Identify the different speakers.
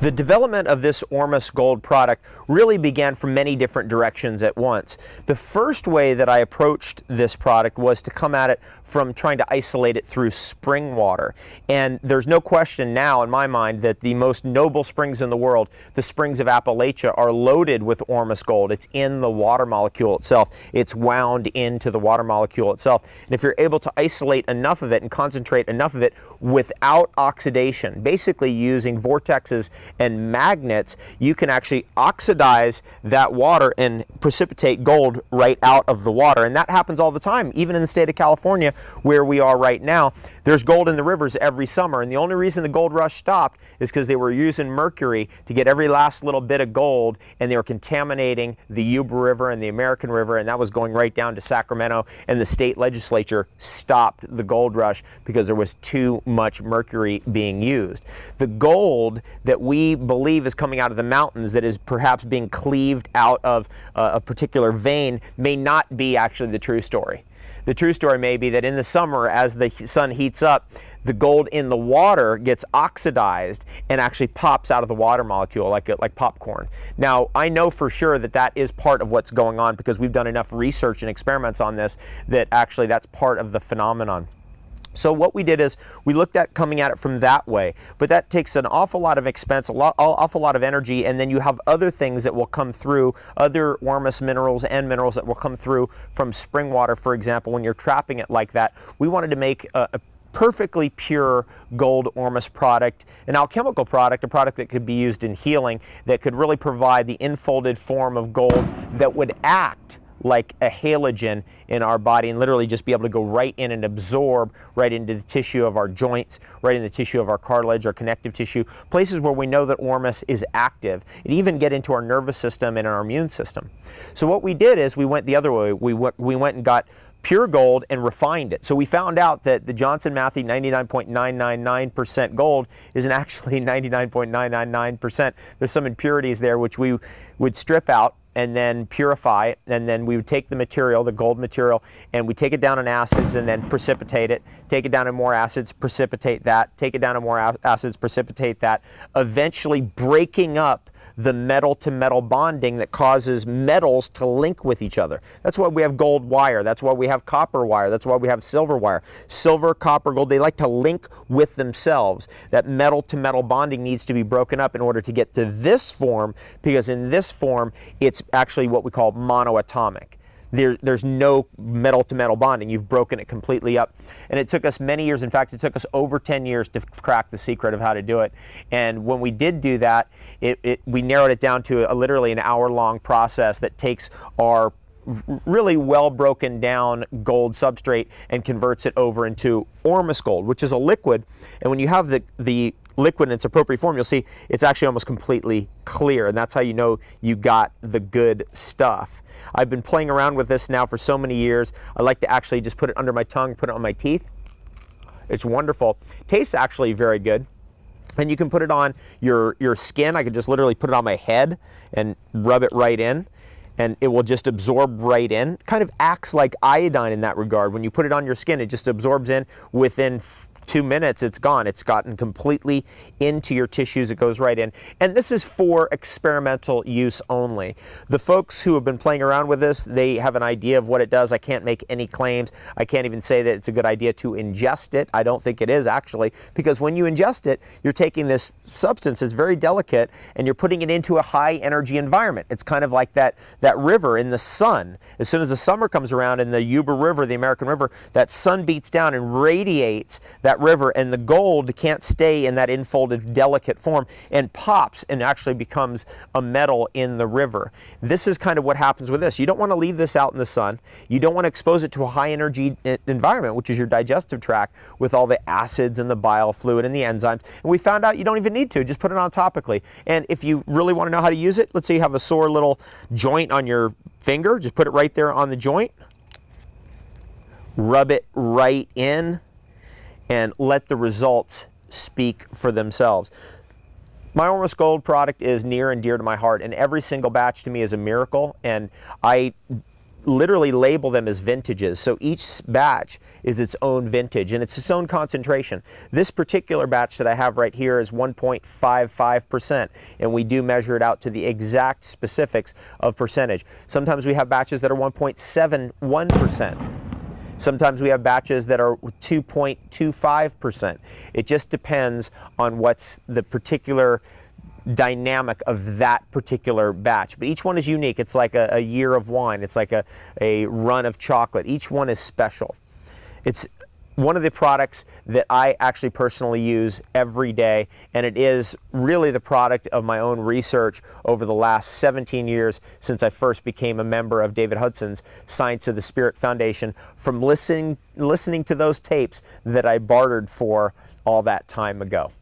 Speaker 1: The development of this Ormus gold product really began from many different directions at once. The first way that I approached this product was to come at it from trying to isolate it through spring water. And there's no question now in my mind that the most noble springs in the world, the springs of Appalachia, are loaded with Ormus gold. It's in the water molecule itself. It's wound into the water molecule itself. And if you're able to isolate enough of it and concentrate enough of it without oxidation, basically using vortexes and magnets, you can actually oxidize that water and precipitate gold right out of the water. And that happens all the time, even in the state of California where we are right now. There's gold in the rivers every summer, and the only reason the gold rush stopped is because they were using mercury to get every last little bit of gold, and they were contaminating the Yuba River and the American River, and that was going right down to Sacramento, and the state legislature stopped the gold rush because there was too much mercury being used. The gold that we believe is coming out of the mountains, that is perhaps being cleaved out of a particular vein, may not be actually the true story. The true story may be that in the summer, as the sun heats up, the gold in the water gets oxidized and actually pops out of the water molecule like popcorn. Now, I know for sure that that is part of what's going on because we've done enough research and experiments on this that actually that's part of the phenomenon. So what we did is we looked at coming at it from that way, but that takes an awful lot of expense, awful lot of energy, and then you have other things that will come through, other Ormus minerals and minerals that will come through from spring water, for example, when you're trapping it like that. We wanted to make a perfectly pure gold Ormus product, an alchemical product, a product that could be used in healing, that could really provide the infolded form of gold that would act like a halogen in our body and literally just be able to go right in and absorb right into the tissue of our joints, right in the tissue of our cartilage, our connective tissue, places where we know that Ormus is active. It even get into our nervous system and our immune system. So what we did is we went the other way. We went and got pure gold and refined it. So we found out that the Johnson Matthey 99.999% gold isn't actually 99.999%. There's some impurities there which we would strip out and then purify it, and then we would take the material, the gold material, and we take it down in acids and then precipitate it, take it down in more acids, precipitate that, take it down in more acids, precipitate that, eventually breaking up the metal-to-metal bonding that causes metals to link with each other. That's why we have gold wire. That's why we have copper wire. That's why we have silver wire. Silver, copper, gold, they like to link with themselves. That metal-to-metal bonding needs to be broken up in order to get to this form, because in this form, it's actually what we call monoatomic. There's no metal-to-metal bonding. You've broken it completely up. And it took us many years. In fact, it took us over 10 years to crack the secret of how to do it. And when we did do that, we narrowed it down to literally an hour-long process that takes our really well broken down gold substrate and converts it over into Ormus gold, which is a liquid. And when you have the liquid in its appropriate form, you'll see it's actually almost completely clear, and that's how you know you got the good stuff. I've been playing around with this now for so many years. I like to actually just put it under my tongue, put it on my teeth. It's wonderful. Tastes actually very good. And you can put it on your skin. I could just literally put it on my head and rub it right in, and it will just absorb right in. Kind of acts like iodine in that regard. When you put it on your skin, it just absorbs in. Within 2 minutes, it's gone. It's gotten completely into your tissues. It goes right in. And this is for experimental use only. The folks who have been playing around with this, they have an idea of what it does. I can't make any claims. I can't even say that it's a good idea to ingest it. I don't think it is, actually, because when you ingest it, you're taking this substance that's very delicate and you're putting it into a high energy environment. It's kind of like that river in the sun. As soon as the summer comes around in the Yuba River, the American River, that sun beats down and radiates that river, and the gold can't stay in that infolded delicate form and pops and actually becomes a metal in the river. This is kind of what happens with this. You don't want to leave this out in the sun. You don't want to expose it to a high energy environment, which is your digestive tract, with all the acids and the bile fluid and the enzymes. And we found out you don't even need to. Just put it on topically. And if you really want to know how to use it, let's say you have a sore little joint on your finger, just put it right there on the joint. Rub it right in and let the results speak for themselves. My Ormus Gold product is near and dear to my heart, and every single batch to me is a miracle, and I literally label them as vintages. So each batch is its own vintage and it's its own concentration. This particular batch that I have right here is 1.55%, and we do measure it out to the exact specifics of percentage. Sometimes we have batches that are 1.71%. Sometimes we have batches that are 2.25%. It just depends on what's the particular dynamic of that particular batch. But each one is unique. It's like a year of wine. It's like a run of chocolate. Each one is special. It's one of the products that I actually personally use every day, and it is really the product of my own research over the last 17 years since I first became a member of David Hudson's Science of the Spirit Foundation, from listening to those tapes that I bartered for all that time ago.